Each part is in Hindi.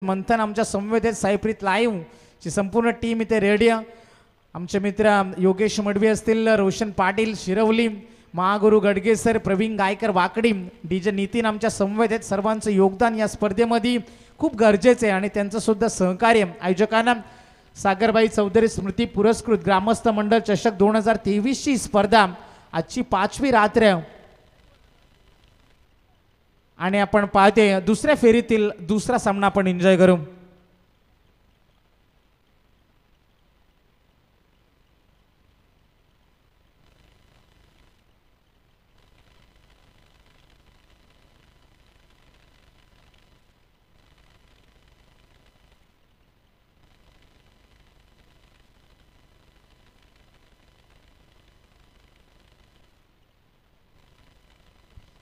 मंथन आमच्या संवेदेत सायप्रीत लाईव्ह ची संपूर्ण टीम इथे रेडी. आमचे मित्र योगेश मडवी असतील, रोशन पाटील शिरवली, महागुरु गडगे सर, प्रवीण गायकर वाकडी, डीजे नितीन, आमच्या संवेदेत सर्वांचं योगदान या स्पर्धेमध्ये खूप गरजेचं आहे आणि त्यांचं सुद्धा सहकार्य. आयोजकांना सागरबाई चौधरी स्मृती पुरस्कृत ग्रामस्थ मंडळ चषक 2023 ची स्पर्धा आजची 5वी रात्र आणि आपण पाहते दुसऱ्या फेरीतील दुसरा सामना आपण एन्जॉय करू.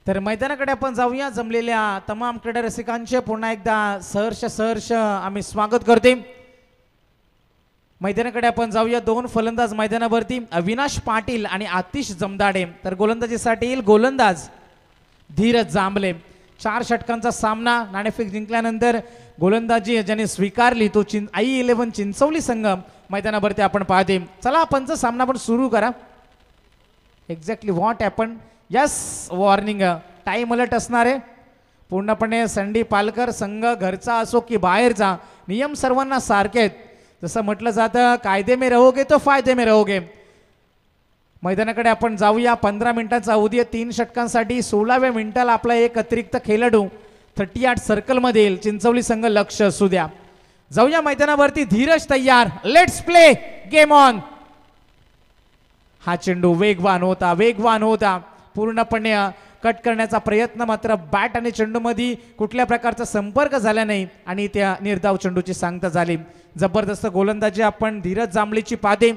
तर मैदानाकडे आपण जाऊया. जमलेल्या तमाम क्रीडा रसिकांचे पुन्हा एकदा सहर्ष आम्ही स्वागत करते. मैदानाकडे आपण जाऊया. दोन फलंदाज मैदानावरती, अविनाश पाटील आणि आतिश जमदाडे. तर गोलंदाजीसाठी येईल गोलंदाज धीरज जांभले. 4 षटकांचा सामना नाणेफेक जिंकल्यानंतर गोलंदाजी ज्याने स्वीकारली तो i11 चिंचवली संघ मैदानावरती आपण पाहते. चला पंच सामना पण सुरू करा. Exactly what happen. Yes, warning, time alert असणार आहे. पूर्णपणे संडी पालकर संघ घरचा असो की बाहेरचा, नियम सर्वांना सारखे आहेत. जसं म्हटलं जातं, कायदे में रहोगे तो फायदे में रहोगे. मैदानाकडे आपण जाऊया. 15 मिनिटांचा अवधी आहे 3 षटकांसाठी. 16व्या मिनिटाला आपला एक अतिरिक्त खेळाडू 38 सर्कलमध्ये येईल. चिंचवली संघ लक्ष असू द्या. जाऊया मैदानावरती. धीरज तयार, लेट्स प्ले, गेम ऑन. हा चेंडू वेगवान होता. पूर्णपणे कट करण्याचा प्रयत्न, मात्र बॅट आणि चेंडूमध्ये कुठल्या प्रकारचा संपर्क झाला नाही आणि त्या निर्धाव चेंडूची सांगता झाली. जबरदस्त गोलंदाजी आपण धीरज जांभळेची पाहते.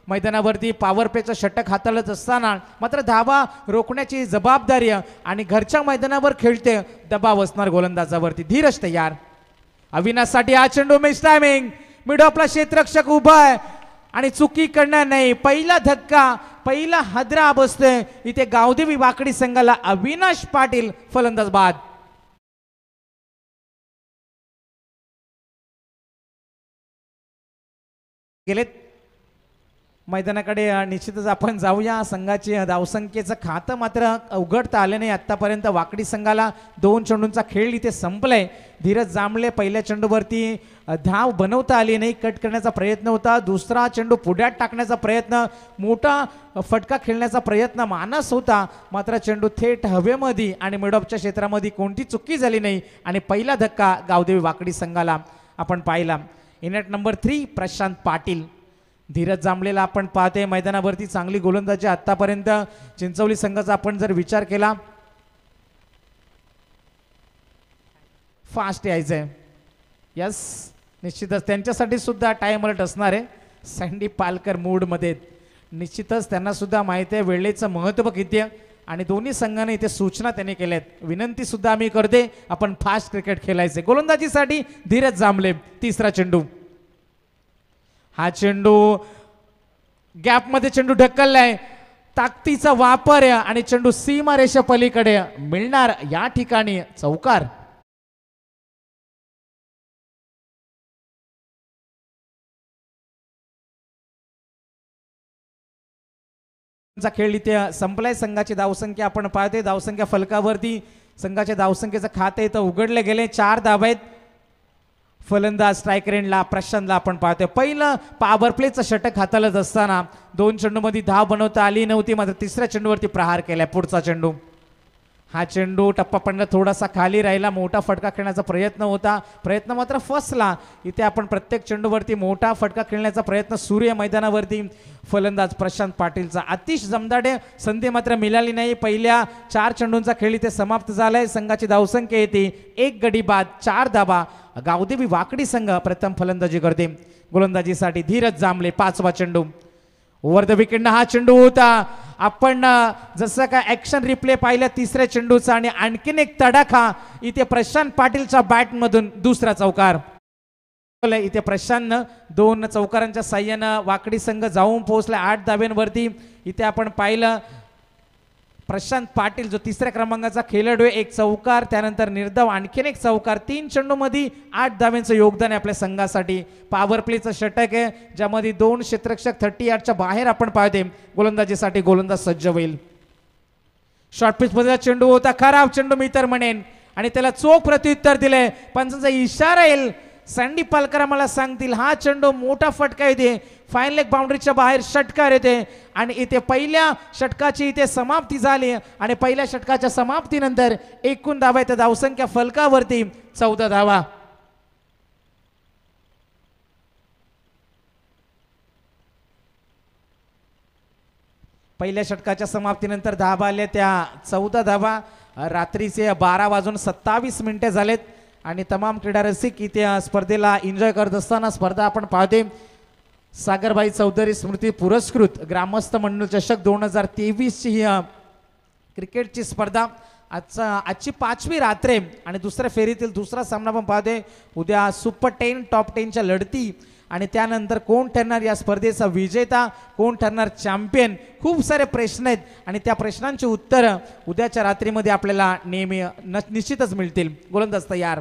मैदानावरती पॉवर प्लेचं षटक हाताळत असताना मात्र धावा रोखण्याची जबाबदारी आणि घरच्या मैदानावर खेळते दबाव असणार गोलंदाजावरती. धीरज तयार. अविनाशसाठी हा चेंडू मिस टायमिंग. मिड ऑफला क्षेत्ररक्षक उभा आहे आणि चुकी करणार नाही. पहिला धक्का, पहिला हादरा बसतोय इथे गावदेवी वाकडी संघाला. अविनाश पाटील फलंदाज बाद. गेलेत. मैदानाकडे निश्चितच आपण जाऊया. संघाची धावसंख्येचं खातं मात्र उघडता आले नाही आतापर्यंत. वाकडी संघाला 2 चेंडूंचा खेळ इथे संपलाय. धीरज जांभळे पहिल्या चेंडूवरती धाव बनवता आली नाही. कट करण्याचा प्रयत्न होता. दुसरा चेंडू पुढ्यात टाकण्याचा प्रयत्न, मोठा फटका खेळण्याचा प्रयत्न मानस होता, मात्र चेंडू थेट हवेमध्ये आणि मिडऑफच्या क्षेत्रामध्ये कोणती चुकी झाली नाही आणि पहिला धक्का गावदेवी वाकडी संघाला आपण पाहिला. इनेट नंबर 3 प्रशांत पाटील. धीरज जांभळेला आपण पाहते मैदानावरती चांगली गोलंदाजी आतापर्यंत चिंचवली संघाचा आपण जर विचार केला. फास्ट यायचंय. यस, निश्चितच त्यांच्यासाठी सुद्धा टाइम अलर्ट असणार आहे. सँडी पालकर मूडमध्ये. निश्चितच त्यांना सुद्धा माहिती आहे वेळेचं महत्त्व किती आहे आणि दोन्ही संघाने इथे सूचना त्यांनी केल्या आहेत. विनंती सुद्धा आम्ही करते, आपण फास्ट क्रिकेट खेळायचे. गोलंदाजीसाठी धीरज जांभळे. तिसरा चेंडू. हा चेंडू गॅपमध्ये चेंडू ढकललाय. ताकदीचा वापर आणि चेंडू सीमारेषा पलीकडे मिळणार. या ठिकाणी चौकार. खेळ इथे संपलाय. संघाची धावसंख्या आपण पाहते. धावसंख्या फलकावरती संघाच्या धावसंख्येचं खातं इथं उघडले गेले. 4 धावा आहेत. फलंदाज स्ट्रायकर एंडला प्रशांतला आपण पाहतोय. पहिलं पॉवर प्लेचं षटक हाताळत असताना 2 चेंडूमध्ये धाव बनवता आली नव्हती, मात्र तिसऱ्या चेंडूवरती प्रहार केलाय. पुढचा चेंडू. हा चेंडू टप्पा पडला, थोडासा खाली राहिला. मोठा फटका खेळण्याचा प्रयत्न होता, प्रयत्न मात्र फसला. इथे आपण प्रत्येक चेंडूवरती मोठा फटका खेळण्याचा प्रयत्न सुरू आहे मैदानावरती. फलंदाज प्रशांत पाटीलचा. आतिश जमदाडे संधी मात्र मिळाली नाही. पहिल्या 4 चेंडूंचा खेळ इथे समाप्त झालाय. संघाची धावसंख्या येते 1 गडी बाद 4 धावा. गावदेवी वाकडी संघ प्रथम फलंदाजी करते. गोलंदाजीसाठी धीरज जांभळे. 5वा चेंडू. ओव्हर द विकेट हा चेंडू होता. आपण जसं काय ऍक्शन रिप्ले पाहिल्या तिसऱ्या चेंडूचा आणि आणखीन एक तडाखा इथे प्रशांत पाटीलच्या बॅटमधून. दुसरा चौकार. इथे प्रशांत 2 चौकारांच्या साह्यानं वाकडी संघ जाऊन पोहोचला 8 धाब्यांवरती. इथे आपण पाहिलं प्रशांत पाटील जो तिसऱ्या क्रमांकाचा खेळाडू आहे, एक चौकार, त्यानंतर निर्धाव आणखीन एक चौकार, 3 चेंडूमध्ये 8 धाव्यांचं योगदान आहे आपल्या संघासाठी. पॉवर प्लेचं षटक आहे ज्यामध्ये 2 क्षेत्ररक्षक 30 यार्डच्या बाहेर आपण पाहते. गोलंदाजीसाठी गोलंदाज सज्ज होईल. शॉर्ट पिच मध्ये चेंडू होता, खराब चेंडू मी तर म्हणेन, आणि त्याला चोख प्रत्युत्तर दिले. पंचांचा इशारा येईल, सँडी पालकर मला सांगतील हा चेंडू मोठा फटका येते, फाईन लेग बाउंड्रीच्या बाहेर षटकार येते. आणि इथे पहिल्या षटकाची इथे समाप्ती झाली आणि पहिल्या षटकाच्या समाप्तीनंतर एकूण धावा येते धावसंख्या फलकावरती 14 धावा. पहिल्या षटकाच्या समाप्तीनंतर धावा आल्या त्या 14 धावा. रात्रीचे 12:27 झालेत आणि तमाम क्रीडा रसिक इथे स्पर्धेला एन्जॉय करत असताना स्पर्धा आपण पाहते. सागरबाई चौधरी स्मृती पुरस्कृत ग्रामस्थ मंडळ चषक 2023 ची ही क्रिकेटची स्पर्धा आजची 5वी रात्र आहे आणि दुसऱ्या फेरीतील दुसरा सामना पण पाहते. उद्या सुपर 10 टॉप 10च्या लढती आणि त्यानंतर कोण ठरणार या स्पर्धेचा विजेता, कोण ठरणार चॅम्पियन, खूप सारे प्रश्न आहेत आणि त्या प्रश्नांची उत्तरं उद्याच्या रात्रीमध्ये आपल्याला नेहमी निश्चितच मिळतील. गोलंदाज तयार.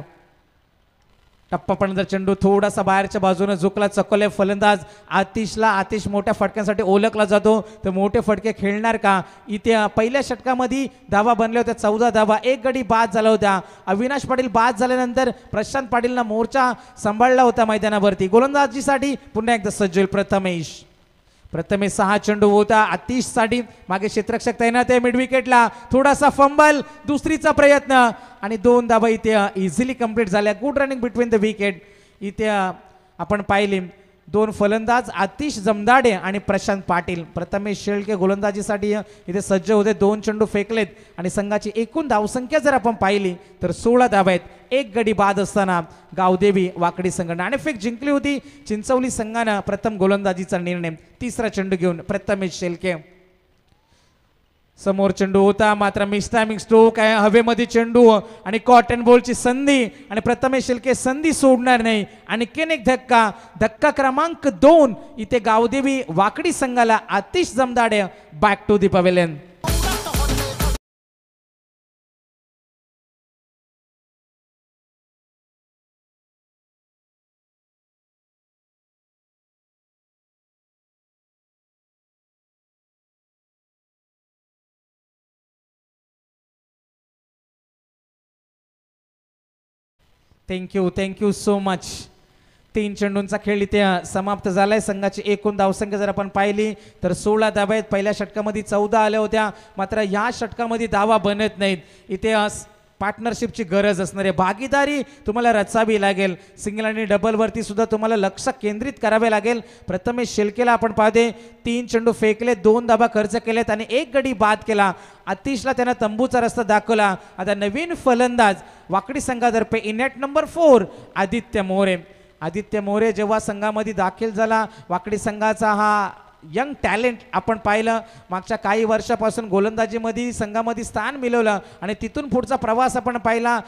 टप्पा पण जर चेंडू थोडासा बाहेरच्या बाजूने झुकला, चकोले फलंदाज आतिश मोठ्या फटक्यांसाठी ओळखला जातो, तर मोठे फटके खेळणार का. इथे पहिल्या षटकामध्ये धावा बनल्या होत्या 14 धावा, एक गडी बाद झाला होता. अविनाश पाटील बाद झाल्यानंतर प्रशांत पाटीलनं मोर्चा सांभाळला होता मैदानावरती. गोलंदाजीसाठी पुन्हा एकदा सज्ज होईल प्रथमेश 6 चेंडू होता आतिश साठी, मागे क्षेत्ररक्षक तैनात आहे. मिड विकेटला थोडासा फंबल, दुसरीचा प्रयत्न आणि 2 धावा इथे इझिली कंप्लीट झाल्या. Good running between the wicket. इथे आपण पाहिले 2 फलंदाज आतिश जमदाडे आणि प्रशांत पाटील. प्रथमेश शेळके गोलंदाजीसाठी इथे सज्ज होते. 2 चेंडू फेकलेत आणि संघाची एकूण धावसंख्या जर आपण पाहिली तर 16 धावा आहेत. एक गडी बाद असताना गावदेवी वाकडी संघ नाणेफेक जिंकली होती. चिंचवली संघानं प्रथम गोलंदाजीचा निर्णय. तिसरा चेंडू घेऊन प्रथमेश शेळके. समोर चेंडू होता मात्र मिसटायमिंग स्ट्रोक आहे, हवेमध्ये चेंडू आणि कॉटन बॉलची संधी आणि प्रथमेश शेळके संधी सोडणार नाही. आणि एक धक्का क्रमांक 2 इथे गावदेवी वाकडी संघाला Atish Jamdade back to the pavilion. Thank you so much. 3 चेंडूंचा खेळ इथे समाप्त झालाय. संघाची एकूण धावसंख्या जर आपण पाहिली तर 16 धावा आहेत. पहिल्या षटकामध्ये 14 आल्या होत्या, मात्र या षटकामध्ये धावा बनत नाहीत. इथे पार्टनरशिपची गरज असणार आहे, भागीदारी तुम्हाला रचावी लागेल. सिंगल आणि डबल वरती सुद्धा तुम्हाला लक्ष केंद्रित करावे लागेल. प्रथमेश शेळकेला आपण पाहते 3 चेंडू फेकले, 2 धावा खर्च केलेत आणि एक गडी बाद केला. आतिशला त्यांना तंबूचा रस्ता दाखवला. आता नवीन फलंदाज वाकडी संघातर्फे इनेट नंबर 4 आदित्य मोरे जेव्हा संघामध्ये दाखल झाला, वाकडी संघाचा हा यंग टॅलेंट आपण पाहिलं. मागच्या काही वर्षापासून गोलंदाजीमध्ये संघामध्ये स्थान मिळवलं आणि तिथून पुढचा प्रवास आपण पाहिला.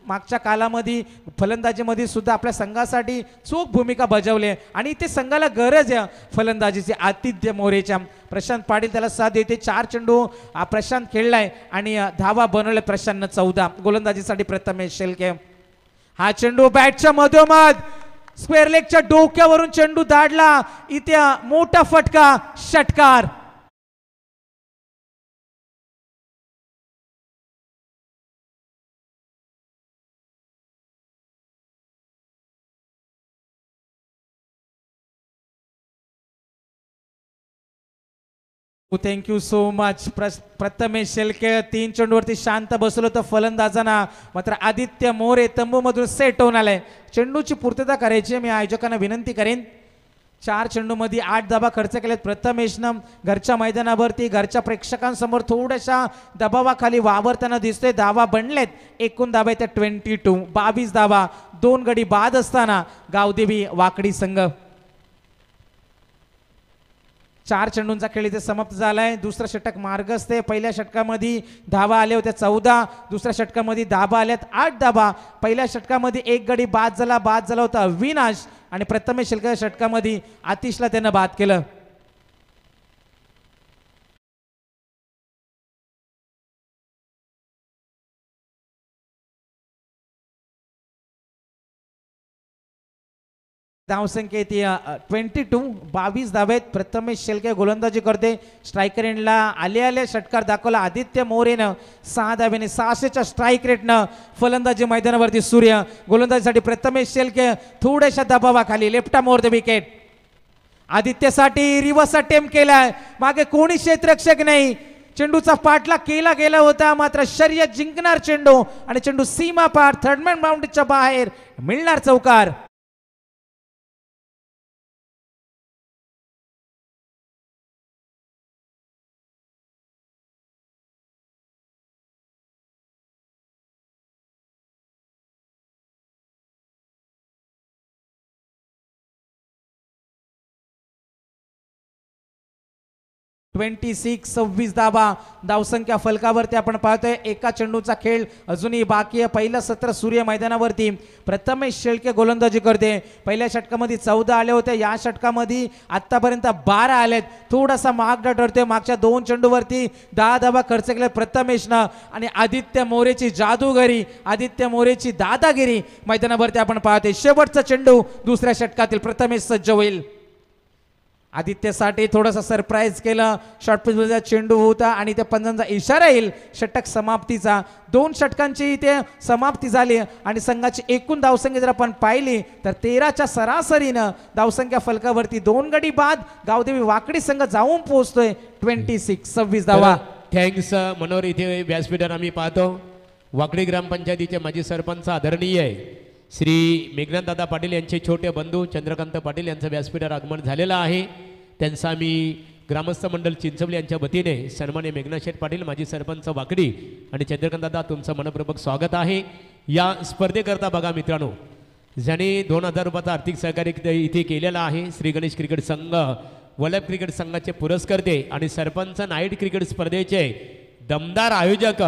मागच्या कालामध्ये फलंदाजीमध्ये सुद्धा आपल्या संघासाठी चोख भूमिका बजावली आणि ते संघाला गरज आहे फलंदाजीची आदित्य मोरेच्या. प्रशांत पाटील त्याला साथ देते. 4 चेंडू प्रशांत खेळलाय आणि धावा बनवले प्रशांतनं 14. गोलंदाजीसाठी प्रथमेश शेळके. हा चेंडू बॅटच्या मधोमध स्क्वेअर लेगच्या डोक्यावरून चेंडू दाडला. इथे मोठा फटका, षटकार. Thank you so much Prathamesh Shelke. 3 चेंडूवरती शांत बसलो होतं फलंदाजांना, मात्र आदित्य मोरे तंबूमधून सेट होऊन आलाय. चेंडूची पूर्तता करायची मी आयोजकांना विनंती करेन. 4 चेंडूमध्ये 8 धावा खर्च केल्यात प्रथमेशनं. घरच्या मैदानावरती घरच्या प्रेक्षकांसमोर थोड्याशा दबावाखाली वावरताना दिसतोय. धावा बनलेत. एकूण धावा आहेत 22, 22 धावा. 2 गडी बाद असताना गावदेवी वाकडी संघ. 4 चेंडूंचा खेळ इथे समाप्त झालाय. दुसरा षटक मार्गस्थ आहे. पहिल्या षटकामध्ये धावा आल्या होत्या 14, दुसऱ्या षटकामध्ये धावा आल्यात 8 धावा. पहिल्या षटकामध्ये एक गडी बाद झाला होता अविनाश आणि प्रथमेश शेळके षटकामध्ये आतिशला त्यानं बाद केलं. धावसंख्या येते 22, 22 धावेत. प्रथमेश शेळके गोलंदाजी करते. स्ट्रायकर एंडला आले षटकार दाखवला आदित्य मोरेनं 6 धावेने. 600च्या स्ट्राईक रेटनं फलंदाजी मैदानावरती सूर्य. गोलंदाजीसाठी प्रथमेश शेळके थोड्याशा दबावाखाली लेफ्ट मोर द विकेट. आदित्यसाठी रिव्हर्स अटेम्प्ट केलाय. मागे कोणी क्षेत्ररक्षक नाही. चेंडूचा पाठला केला गेला होता मात्र शर्यत जिंकणार चेंडू आणि चेंडू सीमा पार थर्ड मॅन बाउंड्रीच्या बाहेर मिळणार चौकार. (26) 26 धाबा धावसंख्या फलकावरती आपण पाहतोय. एका चेंडूचा खेळ अजूनही बाकी आहे. पहिलं सत्र सूर्य मैदानावरती. प्रथमेश शेळके गोलंदाजी करते. पहिल्या षटकामध्ये 14 आले होते. या षटकामध्ये आतापर्यंत 12 आलेत. थोडासा मागडा ठरतोय. मागच्या 2 चेंडूवरती 10 धाबा खर्च केले प्रथमेशनं. आणि आदित्य मोरेची जादूगिरी, आदित्य मोरेची दादागिरी मैदानावरती आपण पाहतोय. शेवटचा चेंडू दुसऱ्या षटकातील प्रथमेश सज्ज होईल. आदित्यसाठी थोडासा सरप्राईज केलं. शॉर्ट पिचचा चेंडू होता आणि त्या पंजांचा इशारा येईल षटक समाप्तीचा. 2 षटकांची इथे समाप्ती झाली आणि संघाची एकूण धावसंख्या जर आपण पाहिली तर 13च्या सरासरीनं धावसंख्या फलकावरती 2 गडी बाद गावदेवी वाकडी संघ जाऊन पोहोचतोय. 26 26 धावा. थँक्स मनोहर. इथे व्यासपीठावर आम्ही पाहतो वाकडी ग्रामपंचायतीचे माजी सरपंच आदरणीय आहे श्री मेघनाथ दादा पाटील यांचे छोटे बंधू चंद्रकांत पाटील यांचं व्यासपीठावर आगमन झालेलं आहे. त्यांचं आम्ही ग्रामस्थ मंडळ चिंचवली यांच्या वतीने सन्माननीय मेघनाथ शेठ पाटील माजी सरपंच वाकडी आणि चंद्रकांत दादा तुमचं मनपूर्वक स्वागत आहे. या स्पर्धेकरता बघा मित्रांनो, ज्याने 2000 रुपयाचा आर्थिक सहकार्य इथे केलेला आहे श्री गणेश क्रिकेट संघ वल्लभ क्रिकेट संघाचे पुरस्कर्ते आणि सरपंच नाईट क्रिकेट स्पर्धेचे दमदार आयोजक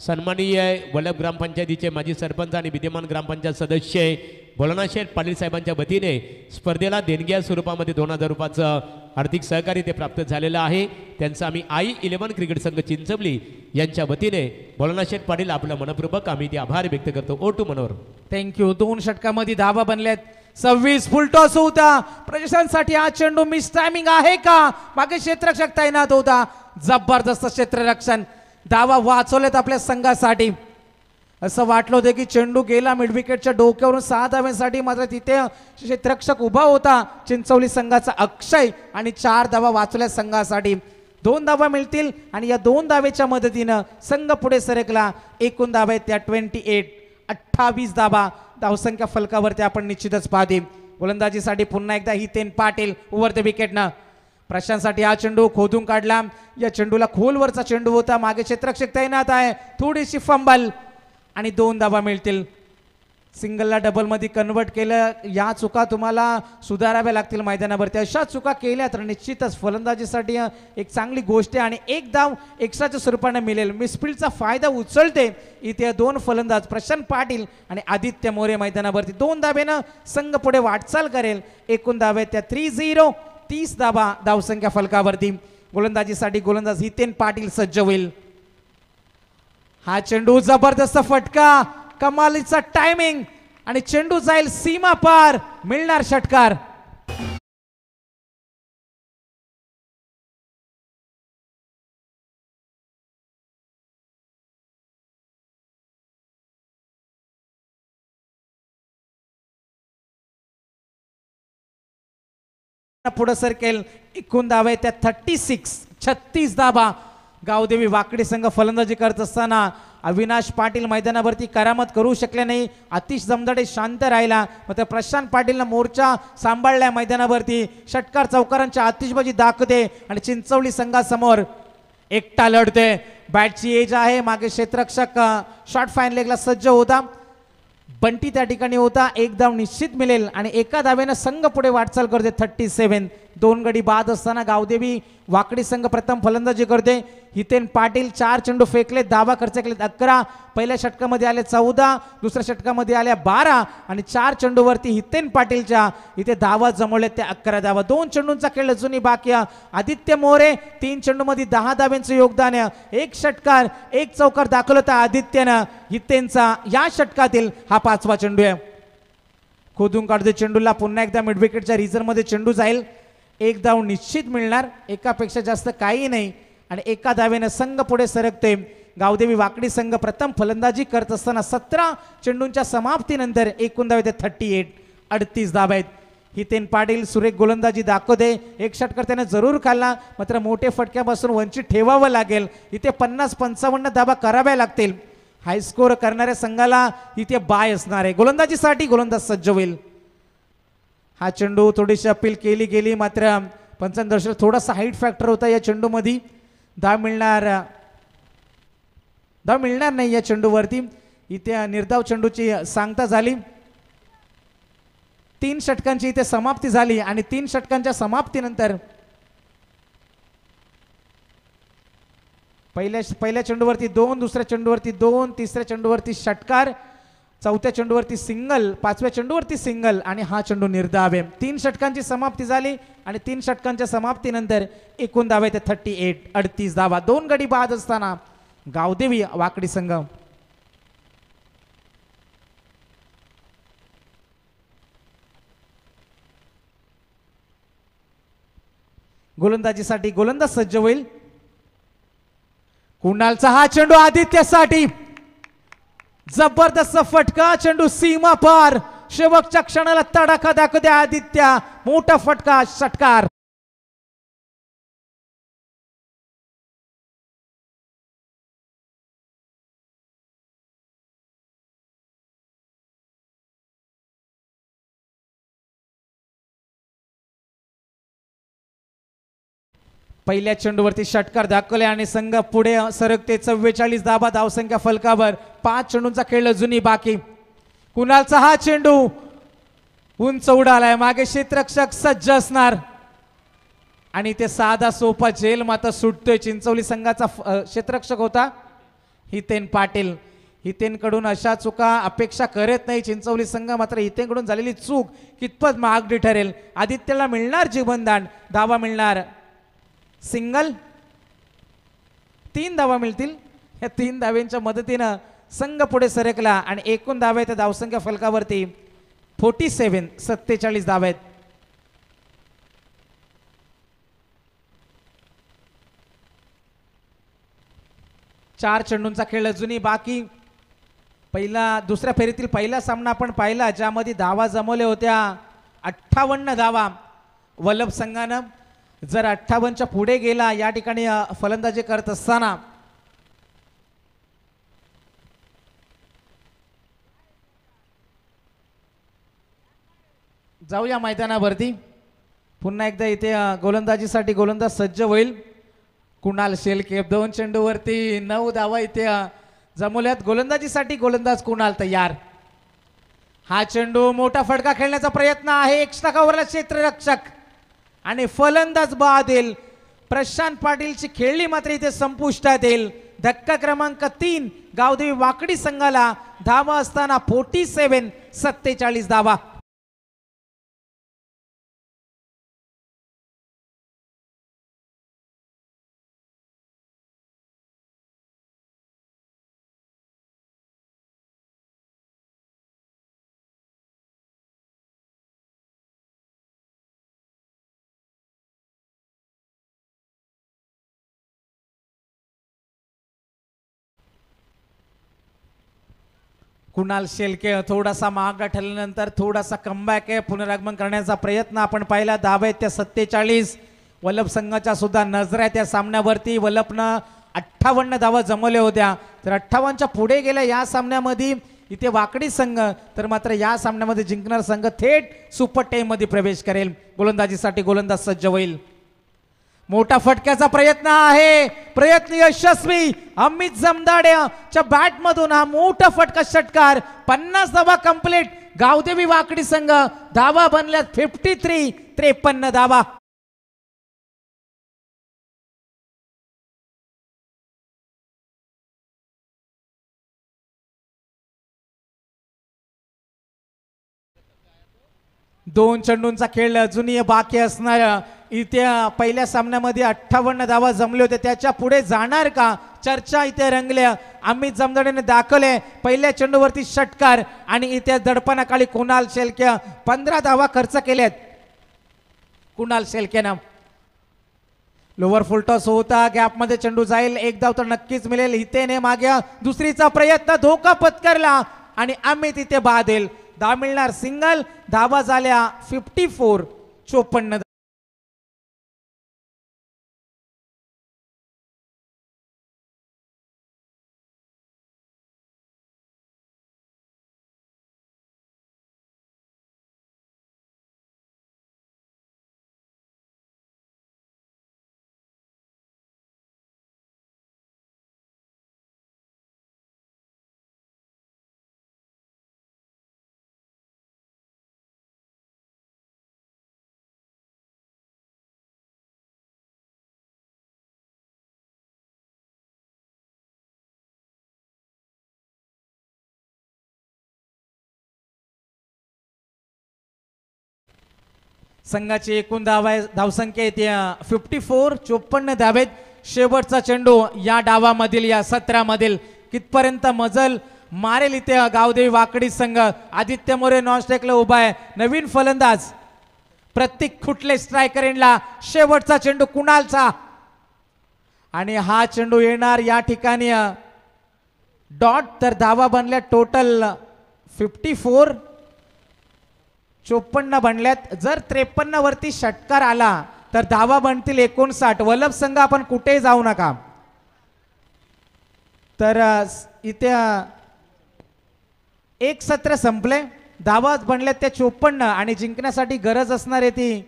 सन्माननीय वल्लभ ग्रामपंचायतीचे माजी सरपंच आणि विद्यमान ग्रामपंचायत सदस्य भोलानाथ शेठ पाटील साहेबांच्या वतीने स्पर्धेला देणग्या स्वरूपामध्ये 2000 रुपयाचं आर्थिक सहकार्य ते प्राप्त झालेलं आहे. त्यांचं आम्ही I11 क्रिकेट संघ चिंचवली यांच्या वतीने भोलानाथ शेठ पाटील आपलं मनपूर्वक आम्ही ते आभार व्यक्त करतो. ओटू मनोहर. थँक्यू. 2 षटकामध्ये धावा बनल्यात. 26 फुलटॉस होता. प्रशासनासाठी हा चेंडू मिस टायमिंग आहे का? मागे क्षेत्ररक्षक तैनात होता. जबरदस्त क्षेत्ररक्षण. धावा वाचवलेत आपल्या संघासाठी. असं वाटलं होतं की चेंडू गेला मिड विकेटच्या डोक्यावरून 6 धाव्यांसाठी मात्र तिथे क्षेत्ररक्षक उभा होता चिंचवली संघाचा अक्षय आणि 4 धावा वाचवल्या संघासाठी. 2 धावा मिळतील आणि या 2 धावेच्या मदतीनं संघ पुढे सरकला. एकूण धावा आहेत त्या 28. 28 धावा धावसंख्या फलकावरती आपण निश्चितच पाहते. गोलंदाजीसाठी पुन्हा एकदा हितेन पाटील ओव्हर द विकेटनं. प्रशांतसाठी हा चेंडू खोदून काढला. या चेंडूला खोलवरचा चेंडू होता. मागे क्षेत्ररक्षक तैनात आहे. थोडीशी फंबल आणि 2 धावा मिळतील. सिंगलला डबलमध्ये कन्वर्ट केलं. या चुका तुम्हाला सुधाराव्या लागतील मैदानावरती. अशा चुका केल्या तर निश्चितच फलंदाजीसाठी एक चांगली गोष्ट आहे आणि 1 धाव एक्स्ट्राच्या स्वरूपाने मिळेल. मिसफिल्डचा फायदा उचलते इथे 2 फलंदाज प्रशांत पाटील आणि आदित्य मोरे मैदानावरती. 2 धावेनं संघ पुढे वाटचाल करेल. एकूण धावे त्या 30. 30 धावा धावसंख्या फलकावरती. गोलंदाजीसाठी गोलंदाज हितेन पाटील सज्ज होईल. हा चेंडू जबरदस्त फटका, कमालीचा टायमिंग आणि चेंडू जाईल सीमा पार, मिळणार षटकार. पुढे सरकेल. एकूण धावा त्या 36. 36 धावा. गावदेवी वाकडी संघ फलंदाजी करत असताना अविनाश पाटील मैदानावरती करामत करू शकले नाही. आतिश जमदाडे शांत राहिला. मात्र प्रशांत पाटीलनं मोर्चा सांभाळल्या मैदानावरती. षटकार चौकारांच्या आतिषबाजी दाखवते आणि चिंचवली संघासमोर एकटा लढते. बॅटची एज आहे. मागे क्षेत्ररक्षक शॉर्ट फाईन लेगला सज्ज होता. बंटी त्या ठिकाणी होता. 1 धाव निश्चित मिळेल आणि एका धावेनं संघ पुढे वाटचाल करते. 37. 2 गडी बाद असताना गावदेवी वाकडी संघ प्रथम फलंदाजी करते. हितेन पाटील 4 चेंडू फेकले, धावा खर्च केलेत 11. पहिल्या षटकामध्ये आले 14, दुसऱ्या षटकामध्ये आल्या 12 आणि 4 चेंडूवरती हितेन पाटीलच्या इथे धावा जमवल्यात त्या 11 धावा. 2 चेंडूंचा खेळ अजूनही बाकी. आदित्य मोरे 3 चेंडूमध्ये 10 धाव्यांचं योगदान. 1 षटकार 1 चौकार दाखवलं होता आदित्यनं. हितेनचा या षटकातील हा 5वा चेंडू आहे. खोदून काढतो चेंडूला, पुन्हा एकदा मिड विकेटच्या रिझर्व्हमध्ये चेंडू जाईल. एक धाव निश्चित मिळणार, एकापेक्षा जास्त काही नाही आणि एका धावेनं संघ पुढे सरकते. गावदेवी वाकडी संघ प्रथम फलंदाजी करत असताना 17 चेंडूंच्या समाप्तीनंतर एकूण धाव येते 38, 38 धाव आहेत. हितेन पाटील सुरेख गोलंदाजी दाखवते. एक षटकार त्याने जरूर खाल्ला, मात्र मोठे फटक्यापासून वंचित ठेवावं लागेल. इथे 50-55 धावा कराव्या लागतील. हायस्कोर करणाऱ्या संघाला इथे बाय असणार आहे. गोलंदाजीसाठी गोलंदाज सज्ज होईल. हा चेंडू थोडीशी अपील केली गेली, मात्र पंचांनी दर्शक थोडासा हाईट फॅक्टर होता या चेंडूमध्ये. धाव मिळणार नाही या चेंडूवरती. इथे निर्धाव चेंडूची सांगता झाली. 3 षटकांची इथे समाप्ती झाली आणि 3 षटकांच्या समाप्तीनंतर पहिल्या चेंडूवरती 2, दुसऱ्या चेंडूवरती 2, तिसऱ्या चेंडूवरती षटकार, चौथ्या चेंडूवरती सिंगल, 5व्या चेंडूवरती सिंगल आणि हा चेंडू निर्धाव आहे. 3 षटकांची समाप्ती झाली आणि 3 षटकांच्या समाप्तीनंतर एकूण धावा येते 38, 38 धावा. 2 गडी बाद असताना गावदेवी वाकडी संघ गोलंदाजीसाठी गोलंदाज सज्ज होईल. कुणालचा हा चेंडू आदित्यसाठी, जबरदस्त फटका, चेंडू सीमा पार, शेवटच्या क्षणाला तडाखा दाखवते आदित्य, मोठा फटका, षटकार. पहिल्या चेंडूवरती षटकार दाखवले आणि संघ पुढे सरकते. 44 धावा धावसंख्या फलकावर. 5 चेंडूंचा खेळ अजूनही बाकी. कुणालचा हा चेंडू उंच उडालाय, मागे क्षेत्ररक्षक सज्ज असणार आणि ते साधा सोपा झेल मात्र सुटतोय. चिंचवली संघाचा क्षेत्ररक्षक होता हितेन पाटील. हितेनकडून अशा चुका अपेक्षा करत नाही चिंचवली संघ, मात्र हितेनकडून झालेली चूक कितपत महागडी ठरेल. आदित्यला मिळणार जीवनदान, धावा मिळणार सिंगल. 3 धावा मिळतील. या 3 धाव्यांच्या मदतीनं संघ पुढे सरकला आणि एकूण धावा आहेत धावसंख्या फलकावरती 47, 47 धावा आहेत. चार चेंडूंचा खेळ अजूनही बाकी. दुसऱ्या फेरीतील पहिला सामना आपण पाहिला, ज्यामध्ये धावा जमवल्या होत्या 58 धावा. वल्लभ संघानं जर 58च्या पुढे गेला या ठिकाणी फलंदाजी करत असताना जाऊया मैदानावरती. पुन्हा एकदा इथे गोलंदाजीसाठी गोलंदाज सज्ज होईल. कुणाल शेलके 2 चेंडूवरती 9 धावा इथे जमवल्यात. गोलंदाजीसाठी गोलंदाज कुणाल तयार. हा चेंडू मोठा फटका खेळण्याचा प्रयत्न आहे. एक्स्ट्रा कव्हरला क्षेत्ररक्षक आणि फलंदाज बाद येईल. प्रशांत पाटीलची खेळली मात्र इथे संपुष्टात येईल. धक्का क्रमांक 3 गावदेवी वाकडी संघाला धावा असताना 47, 47 धावा. कुणाल शेलके थोडासा मागे ठरल्यानंतर थोडासा कमबॅक आहे. पुनरागमन करण्याचा प्रयत्न आपण पाहिला. धावा आहेत त्या 47. वल्लभ संघाच्या सुद्धा नजर आहे त्या सामन्यावरती. वल्लभनं 58 धावा जमवल्या होत्या, तर 58च्या पुढे गेल्या या सामन्यामध्ये इथे वाकडी संघ, तर मात्र या सामन्यामध्ये जिंकणार संघ थेट सुपर 10 मध्ये प्रवेश करेल. गोलंदाजीसाठी गोलंदाज सज्ज होईल. मोठा फटक्याचा प्रयत्न आहे, प्रयत्न यशस्वी. अमित जमदाड्याच्या बॅट मधून हा मोठा फटका, षटकार. 50 धावा कंप्लीट. गावदेवी वाकडी संघ धावा बनल्यात 53, 53 धावा. दोन चेंडूंचा खेळ अजूनही बाकी असणार. इथे पहिल्या सामन्यामध्ये 58 धावा जमले होते, त्याच्या पुढे जाणार का? चर्चा इथे रंगल्या. अमित जमदाडेने दाखवले पहिल्या चेंडूवरती षटकार आणि इथे दडपणाखाली कुणाल शेळके 15 धावा खर्च केल्यात. कुणाल शेळकेनं लोअर फुल टॉस होता, गॅपमध्ये चेंडू जाईल, एक धाव तर नक्कीच मिळेल. हितेने मागे दुसरीचा प्रयत्न, धोका पत्करला आणि अमित इथे बादेल. धाव मिळणार सिंगल. धावा झाल्या 54. संघाची एकूण धावसंख्या येते 54. 54 धावेत. शेवटचा चेंडू या डावामधील या सत्रामधील कितपर्यंत मजल मारेल इथे गावदेवी वाकडी संघ. आदित्य मोरे नॉन स्ट्राईकला उभा आहे. नवीन फलंदाज प्रत्येक खुटले स्ट्रायकर एंडला. शेवटचा चेंडू कुणालचा आणि हा चेंडू येणार या ठिकाणी डॉट. तर धावा बनल्या टोटल 54. 54 बनल्यात. जर 53 वरती षटकार आला तर धावा बनतील 59. वल्लभ संघ आपण कुठेही जाऊ नका. तर इथे एक सत्र संपले. धावा बनल्यात त्या 54 आणि जिंकण्यासाठी गरज असणार आहे ती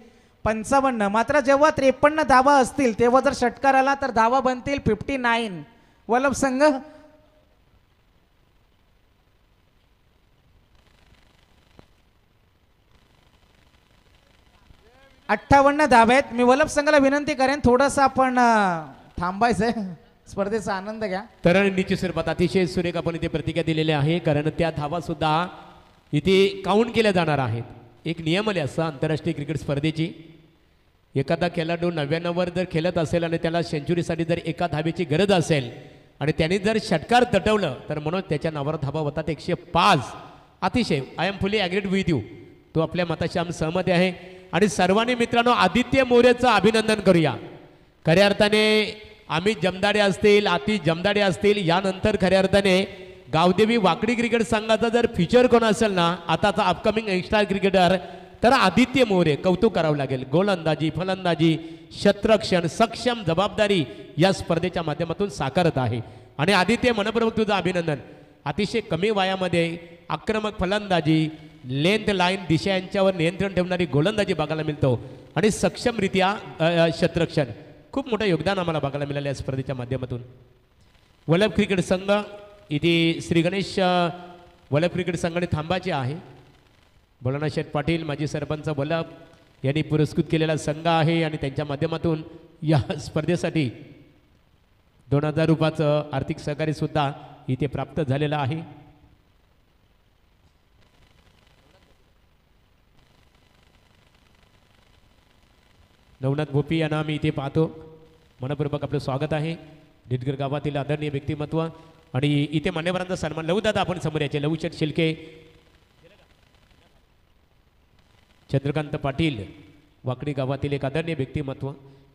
55. मात्र जेव्हा 53 धावा असतील तेव्हा जर षटकार आला तर धावा बनतील 59. वल्लभ संघ 58 धावा आहेत. मी वल्लभ संघाला विनंती करेन थोडस आपण थांबायचंय. स्पर्धेचा आनंद घ्या. तर निश्चित स्वरूपात अतिशय सुरेख आपण इथे प्रतिक्रिया दिलेल्या आहे, कारण त्या धावा सुद्धा इथे काउंट केल्या जाणार आहेत. एक नियम आले असं आंतरराष्ट्रीय क्रिकेट स्पर्धेची, एखादा खेळाडू 99 वर जर खेळत असेल आणि त्याला सेंचुरीसाठी जर एका धावेची गरज असेल आणि त्याने जर षटकार तटवलं तर म्हणून त्याच्या नावावर धावा होतात 105. अतिशय I am fully agreed with you. तो आपल्या मताशी आम्ही सहमत आहे. आणि सर्वांनी मित्रांनो आदित्य मोरेचं अभिनंदन करूया. खऱ्या अर्थाने अमित जमदाडे असतील, आतिश जमदाडे असतील, यानंतर खऱ्या अर्थाने गावदेवी वाकडी क्रिकेट संघाचा जर फीचर कोण असेल ना आताचा अपकमिंग यंगस्टर क्रिकेटर तर आदित्य मोरे. कौतुक करावं लागेल. गोलंदाजी, फलंदाजी, क्षेत्ररक्षण, सक्षम जबाबदारी या स्पर्धेच्या माध्यमातून साकारत आहे. आणि आदित्य मनपूर्वक तुझं अभिनंदन. अतिशय कमी वयामध्ये आक्रमक फलंदाजी, लेंथ लाईन दिशा यांच्यावर नियंत्रण ठेवणारी गोलंदाजी बघायला मिळतो आणि सक्षमरित्या क्षेत्ररक्षण. खूप मोठं योगदान आम्हाला बघायला मिळालं या स्पर्धेच्या माध्यमातून. वल्लभ क्रिकेट संघ इथे श्री गणेश वल्लभ क्रिकेट संघाने थांबायचे आहे. भोलानाथ शेठ पाटील माजी सरपंच वल्लभ यांनी पुरस्कृत केलेला संघ आहे आणि त्यांच्या माध्यमातून या स्पर्धेसाठी 2000 रुपयाचं आर्थिक सहकार्य सुद्धा इथे प्राप्त झालेलं आहे. नवनाथ भोपी यांना आम्ही इथे पाहतो. मनपूर्वक आपलं स्वागत आहे. डिटगर गावातील आदरणीय व्यक्तिमत्व आणि इथे मान्यवरांचा सन्मान. लवदादा आपण समोर यायचे. लवशेठ शिल्के, चंद्रकांत पाटील वाकडी गावातील एक आदरणीय व्यक्तिमत्व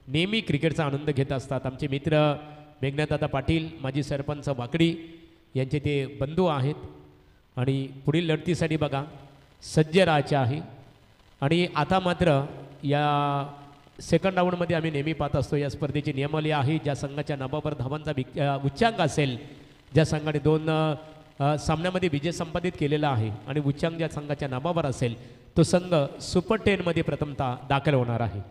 नेहमी क्रिकेटचा आनंद घेत असतात. आमचे मित्र मेघनाथदादा पाटील माजी सरपंच वाकडी यांचे ते बंधू आहेत आणि पुढील लढतीसाठी बघा सज्ज राहायचे आहे. आणि आता मात्र या सेकंड राऊंडमध्ये आम्ही नेहमी पाहत असतो या स्पर्धेची नियमावली आहे. ज्या संघाच्या नावावर धावांचा उच्चांक असेल, ज्या संघाने 2 सामन्यामध्ये विजय संपादित केलेला आहे आणि उच्चांक ज्या संघाच्या नावावर असेल तो संघ सुपर 10मध्ये प्रथमतः दाखल होणार आहे.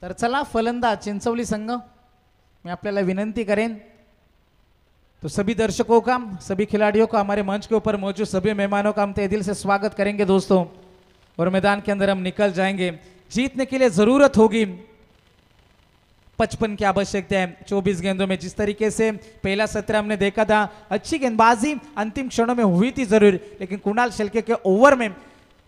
तर चला फलंदाज चिंचवली संघ. मैं आपल्याला विनंती करें तो सभी दर्शकों का, सभी खिलाड़ियों का, हमारे मंच के ऊपर मौजूद सभी मेहमानों का हम तहे दिल से स्वागत करेंगे दोस्तों. और मैदान के अंदर हम निकल जाएंगे. जीतने के लिए जरूरत होगी 55 की आवश्यकता है 24 गेंदों में. जिस तरीके से पहला सत्र हमने देखा था, अच्छी गेंदबाजी अंतिम क्षणों में हुई थी जरूर, लेकिन कुणाल शेळके के ओवर में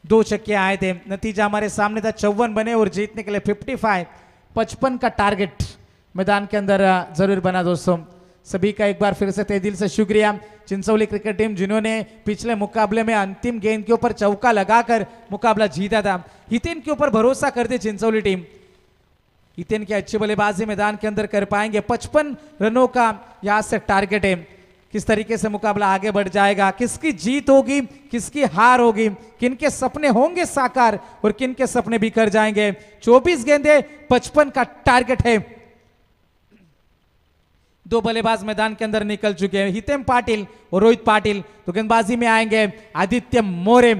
2 छक्के आए थे. नतीजा हमारे सामने था 54 बने और जीतने के लिए 55 का टारगेट मैदान के अंदर जरूर बना दोस्तों. सभी का एक बार फिर से तहे दिल से शुक्रिया। चिंचौली क्रिकेट टीम जिन्होंने पिछले मुकाबले में अंतिम गेंद के ऊपर चौका लगाकर मुकाबला जीता था, हितेन के ऊपर भरोसा करती चिंचौली टीम। हितेन की अच्छी बल्लेबाजी मैदान के अंदर कर पाएंगे। 55 रनों का यहां से टारगेट है। किस तरीके से मुकाबला आगे बढ़ जाएगा, किसकी जीत होगी, किसकी हार होगी, किनके सपने होंगे साकार और किनके सपने भी कर जाएंगे। 24 गेंदे 55 का टारगेट है। दो बल्लेबाज मैदान के अंदर निकल चुके हैं, हितेन पाटिल और रोहित पाटिल। तो गेंदबाजी में आएंगे आदित्य मोरे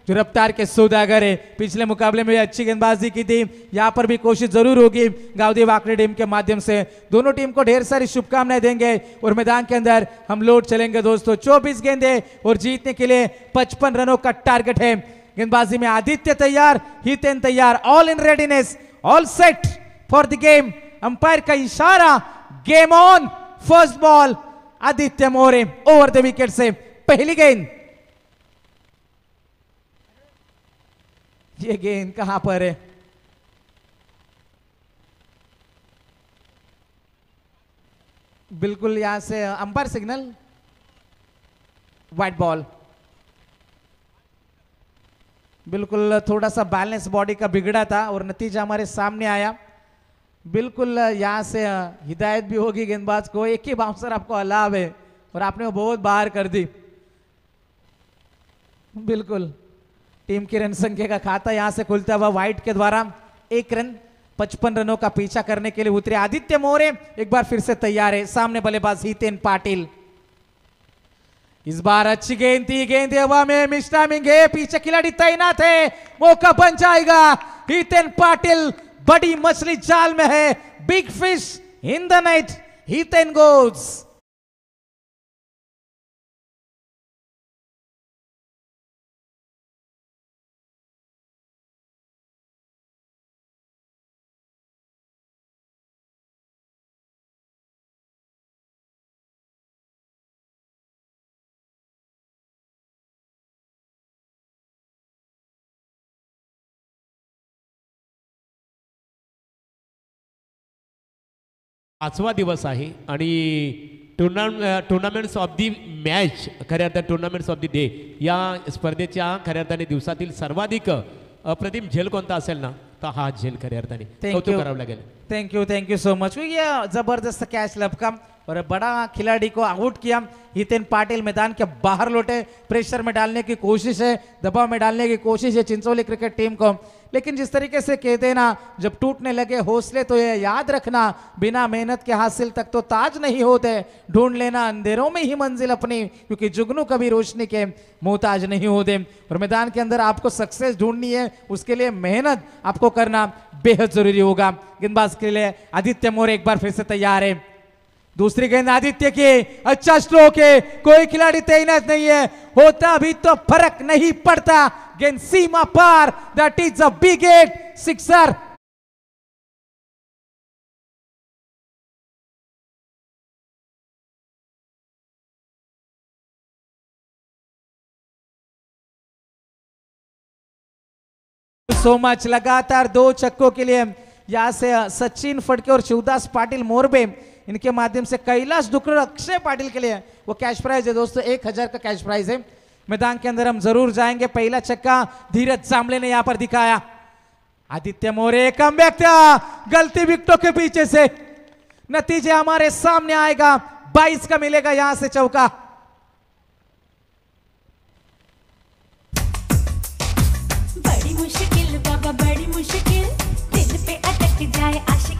जो रफ्तार के सौदागर है। पिछले मुकाबले में अच्छी गेंदबाजी की थी, यहां पर भी कोशिश जरूर होगी गावदेव वाकड़े टीम के माध्यम से। दोनों टीम को ढेर सारी शुभकामनाएं देंगे और मैदान के अंदर हम लौट चलेंगे दोस्तों। 24 गेंदे और जीतने के लिए 55 रनों का टारगेट है। गेंदबाजी में आदित्य तैयार, हितेन तैयार, all in readiness, all set for the game. Umpire का इशारा, game on. First ball Aditya more over the wicket से पहली गेंद। ये गेंद कहां पर है? बिल्कुल यहां से अंपायर सिग्नल, वाइट बॉल। बिल्कुल थोड़ा सा बैलेंस बॉडी का बिगड़ा था और नतीजा हमारे सामने आया। बिल्कुल यहां से हिदायत भी होगी गेंदबाज को, एक ही बाउंसर आपको अलाव है और आपने वो बहुत बाहर कर दी। बिल्कुल टीम की रन संख्या का खाता यहां से खुलता हुआ वाइट के द्वारा 1 रन। 55 रनों का पीछा करने के लिए उतरे आदित्य मोरे, एक बार फिर से तैयार है। सामने बल्लेबाज हितेन पाटिल। इस बार अच्छी गेंद थी, गेंद हवा में, मिस टाइमिंग है, पीछे खिलाड़ी तैनात है, मौका बन जाएगा। हितेन पाटिल बड़ी मछली जाल में है, big fish in the night, Hiten goes. पाचवा दिवस आहे आणि टुर्नामेंट्स ऑफ दी मॅच, खऱ्या अर्थात टुर्नामेंट्स ऑफ दी डे या स्पर्धेच्या खऱ्या अर्थाने दिवसातील सर्वाधिक अप्रतिम झेल कोणता असेल ना, तर हा झेल खऱ्या अर्थाने कौतुक करावं लागेल। Thank you so much. ये जबरदस्त कैच लपका और बड़ा खिलाड़ी को आउट किया। हितेन पाटिल मैदान के बाहर लौटे, प्रेशर में डालने की कोशिश है, दबाव में डालने की कोशिश है चिंचौली क्रिकेट टीम को। लेकिन जिस तरीके से कहते हैं ना, जब टूटने लगे हौसले तो ये याद रखना, बिना मेहनत के हासिल तक तो ताज नहीं होते। ढूंढ लेना अंधेरों में ही मंजिल अपनी, क्योंकि जुगनू कभी रोशनी के मोहताज नहीं होते। और मैदान के अंदर आपको सक्सेस ढूंढनी है, उसके लिए मेहनत आपको करना बेहद जरूरी होगा। गेंदबाज के लिए आदित्य मोरे एक बार फिर से तैयार है। दूसरी गेंद आदित्य की, अच्छा स्ट्रोक है, कोई खिलाड़ी तैनात नहीं है, होता भी तो फर्क नहीं पड़ता। गेंद सीमा पार, that is a big hit, sixer. So much. लगातार 2 छक्कों के लिए यहां से सचिन फड़के और शिवदास पाटिल मोरबे, इनके माध्यम से कैलाश डुकर अक्षय पाटिल के लिए वो कैश प्राइज है दोस्तों, 1000 का कैश प्राइज है। मैदान के अंदर हम जरूर जाएंगे। पहला छक्का धीरज जामले ने यहां पर दिखाया। आदित्य मोरे कमबैक था, गलती विकेटों के पीछे से, नतीजे हमारे सामने आएगा। 22 का मिलेगा यहां से चौका। बड़ी मुश्किल बाबा, बड़ी मुश्किल, दिल पे अटक जाए आशिक।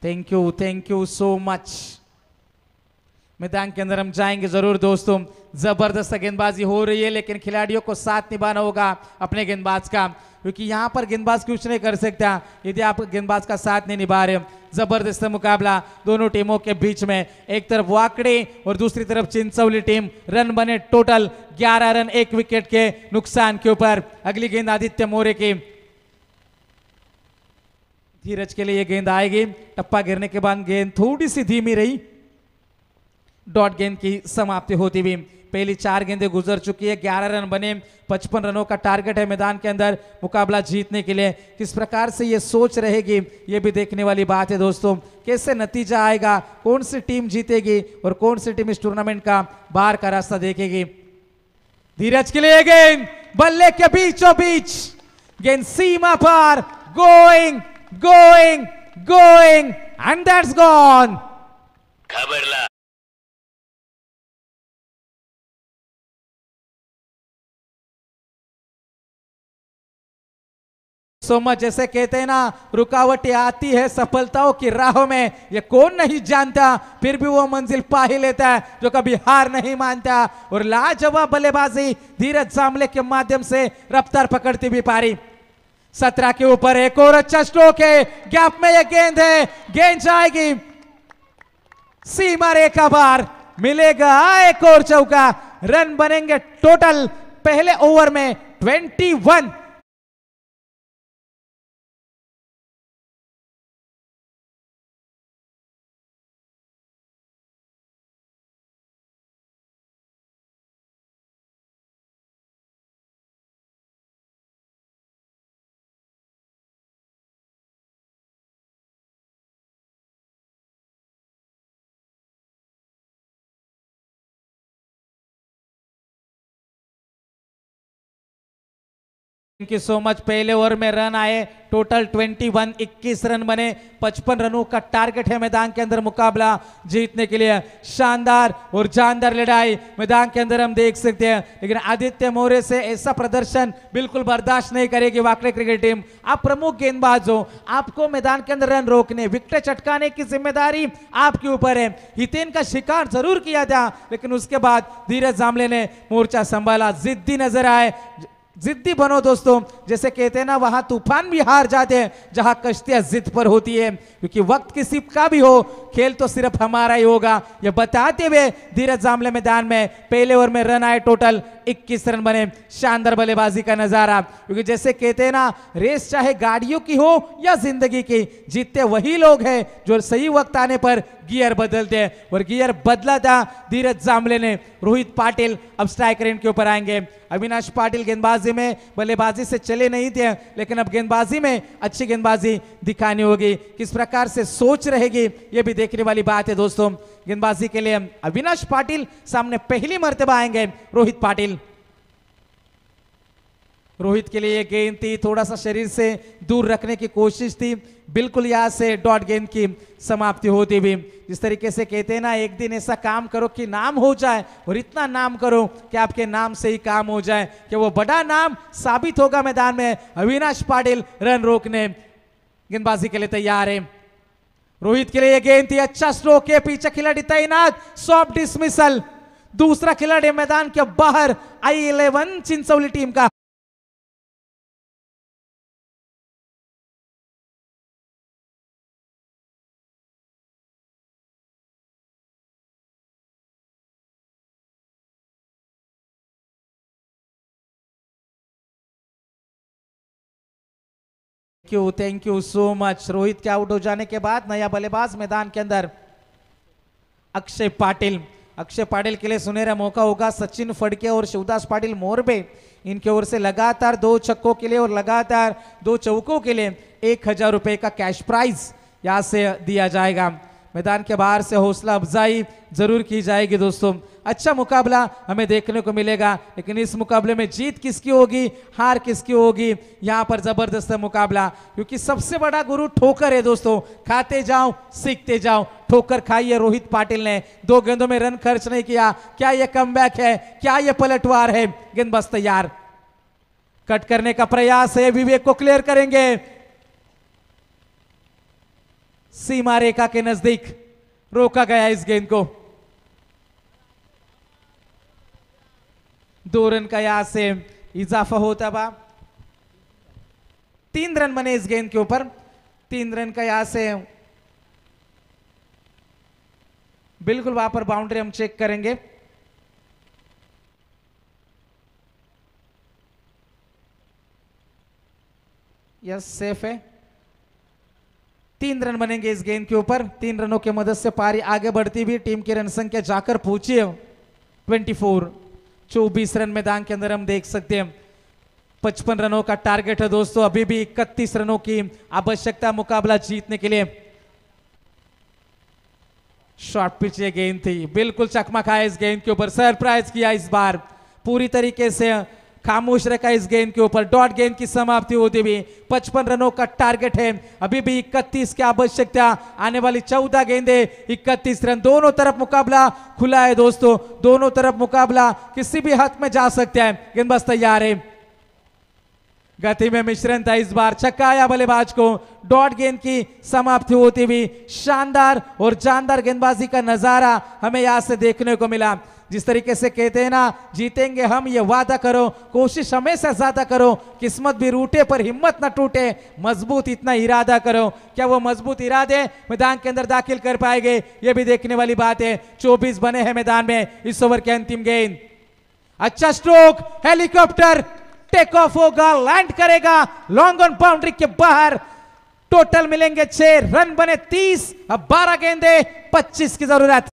Thank you so much. मैदान के अंदर हम जाएंगे जरूर दोस्तों। जबरदस्त गेंदबाजी हो रही है, लेकिन खिलाड़ियों को साथ निभाना होगा अपने गेंदबाज का, क्योंकि यहां पर गेंदबाज कुछ नहीं कर सकता यदि आप गेंदबाज का साथ नहीं निभा रहे। जबरदस्त मुकाबला दोनों टीमों के बीच में, एक तरफ वाकड़े और दूसरी तरफ चिंचौली टीम। रन बने टोटल 11 रन 1 विकेट के नुकसान के ऊपर। अगली गेंद आदित्य मोरे की, धीरज के लिए गेंद आएगी। टप्पा गिरने के बाद गेंद थोड़ी सी धीमी रही, डॉट गेंद की समाप्ति होती हुई। पहली 4 गेंदें गुजर चुकी है, 11 रन बने, 55 रनों का टारगेट है मैदान के अंदर मुकाबला जीतने के लिए। किस प्रकार से ये सोच रहेगी ये भी देखने वाली बात है दोस्तों। कैसे नतीजा आएगा, कौन सी टीम जीतेगी और कौन सी टीम इस टूर्नामेंट का बाहर का रास्ता देखेगी। धीरज के लिए गेंद बल्ले के बीचों बीच, गेंद सीमा पार, going going going and that's gone. So much जैसे कहते हैं ना, रुकावटें आती है सफलताओं की राहों में, ये कौन नहीं जानता, फिर भी वो मंजिल पा ही लेता है जो कभी हार नहीं मानता। और लाजवाब बल्लेबाजी धीरज जामले के माध्यम से रफ्तार पकड़ती भी पारी। 17 के ऊपर एक और अच्छा स्ट्रोक है, गैप में ये गेंद है, गेंद जाएगी सीमा रेखा पार, मिलेगा एक और चौका, रन बनेंगे टोटल पहले ओवर में 21। Thank you so much. पहले ओवर में रन आए टोटल 21, 21 रन बने, 55 रनों का टारगेट है मैदान के अंदर मुकाबला जीतने के लिए। शानदार और जानदार लड़ाई मैदान के अंदर हम देख सकते हैं, लेकिन आदित्य मौर्य से ऐसा प्रदर्शन बिल्कुल बर्दाश्त नहीं करेगी वाकई क्रिकेट टीम। आप प्रमुख गेंदबाज हो, आपको मैदान के अंदर रन रोकने, विकेट चटकाने की जिम्मेदारी आपके ऊपर है। हितेन का शिकार जरूर किया था, लेकिन उसके बाद धीरज जामले ने मोर्चा संभाला। जिद्दी नजर आए, जिद्दी बनो दोस्तों, जैसे कहते हैं ना, वहां तूफान भी हार जाते हैं जहां कश्तियां जिद पर होती है, क्योंकि वक्त किसी का भी हो, खेल तो सिर्फ हमारा ही होगा। यह बताते हुए धीरज जामले मैदान में पहले ओवर में रन आए टोटल 21 रन बने। शानदार बल्लेबाजी का नजारा, क्योंकि जैसे कहते हैं ना, रेस चाहे गाड़ियों की हो या जिंदगी की, जीतते वही लोग हैं जो सही वक्त आने पर गियर बदलते हैं, और गियर बदला था धीरज जामले ने। रोहित पाटिल अब स्ट्राइकर एंड के ऊपर आएंगे। अविनाश पाटिल गेंदबाजी में बल्लेबाजी से चले नहीं थे, लेकिन अब गेंदबाजी में अच्छी गेंदबाजी दिखानी होगी। किस प्रकार से सोच रहेगी यह भी देखने वाली बात है दोस्तों। गेंदबाजी के लिए अविनाश पाटिल सामने पहली मर्तबा आएंगे रोहित पाटिल। रोहित के लिए गेंद थी, थोड़ा सा शरीर से दूर रखने की कोशिश थी, बिल्कुल यहां से डॉट गेंद की समाप्ति होती भी। जिस तरीके से कहते हैं ना, एक दिन ऐसा काम करो कि नाम हो जाए, और इतना नाम करो कि आपके नाम से ही काम हो जाए, कि वो बड़ा नाम साबित होगा मैदान में। अविनाश पाटिल रन रोकने गेंदबाजी के लिए तैयार है। रोहित के लिए गेंद थी, अच्छा स्ट्रोक है, पीछे खिलाड़ी तैनात, सॉफ्ट डिसमिसल। दूसरा खिलाड़ी मैदान के बाहर, I11 चिंचौली टीम का। Thank you so much. Rohit के आउट हो जाने के बाद नया बल्लेबाज मैदान के अंदर अक्षय पाटिल। अक्षय पाटिल के लिए सुनहरा मौका होगा। सचिन फड़के और शिवदास पाटिल मोरबे, इनके ओर से लगातार 2 छक्कों के लिए और लगातार 2 चौकों के लिए 1000 रुपए का कैश प्राइज यहां से दिया जाएगा। मैदान के बाहर से हौसला अफजाई जरूर की जाएगी दोस्तों। अच्छा मुकाबला हमें देखने को मिलेगा, लेकिन इस मुकाबले में जीत किसकी होगी, हार किसकी होगी, यहां पर जबरदस्त मुकाबला, क्योंकि सबसे बड़ा गुरु ठोकर है दोस्तों। खाते जाओ, सीखते जाओ। ठोकर खाई है रोहित पाटिल ने, 2 गेंदों में रन खर्च नहीं किया। क्या यह कमबैक है, क्या यह पलटवार है? गेंदबाज तैयार, कट करने का प्रयास है, विवेक को क्लियर करेंगे। सीमा रेखा के नजदीक रोका गया इस गेंद को। 2 रन का यहां से इजाफा होता बा। 3 रन बने इस गेंद के ऊपर। 3 रन का यहां से बिल्कुल वहां पर बाउंड्री हम चेक करेंगे। यस, सेफ है। 3 रन बनेंगे इस गेंद के ऊपर। 3 रनों की मदद से पारी आगे बढ़ती हुई टीम की रन संख्या जाकर पहुंची है 24। 24 रन मैदान के अंदर हम देख सकते हैं। 55 रनों का टारगेट है दोस्तों, अभी भी 31 रनों की आवश्यकता मुकाबला जीतने के लिए। शॉर्ट पिच ये गेंद थी, बिल्कुल चकमा खाया इस गेंद के ऊपर, सरप्राइज किया इस बार, पूरी तरीके से खामोश रखा इस गेंद के ऊपर। डॉट गेंद की समाप्ति होती हुई 55 रनों का टारगेट है, अभी भी 31 की आवश्यकता, आने वाली 14 गेंदे 31 रन। दोनों तरफ मुकाबला खुला है दोस्तों, दोनों तरफ मुकाबला किसी भी हद में जा सकता है। गेंदबाज तैयार है, गति में मिश्रण था इस बार, छक्का आया बल्लेबाज को। डॉट गेंद की समाप्ति होती हुई शानदार और जानदार गेंदबाजी का नजारा हमें यहां से देखने को मिला। जिस तरीके से कहते हैं ना, जीतेंगे हम ये वादा करो, कोशिश हमेशा ज्यादा करो, किस्मत भी रूठे पर हिम्मत न टूटे, मजबूत इतना इरादा करो। क्या वो मजबूत इरादे मैदान के अंदर दाखिल कर पाएंगे, ये भी देखने वाली बात है। 24 बने हैं मैदान में, इस ओवर के अंतिम गेंद। अच्छा स्ट्रोक, हेलीकॉप्टर टेक ऑफ होगा, लैंड करेगा लॉन्ग ऑन बाउंड्री के बाहर। टोटल मिलेंगे 6 रन, बने 30, अब 12 गेंदे 25 की जरूरत।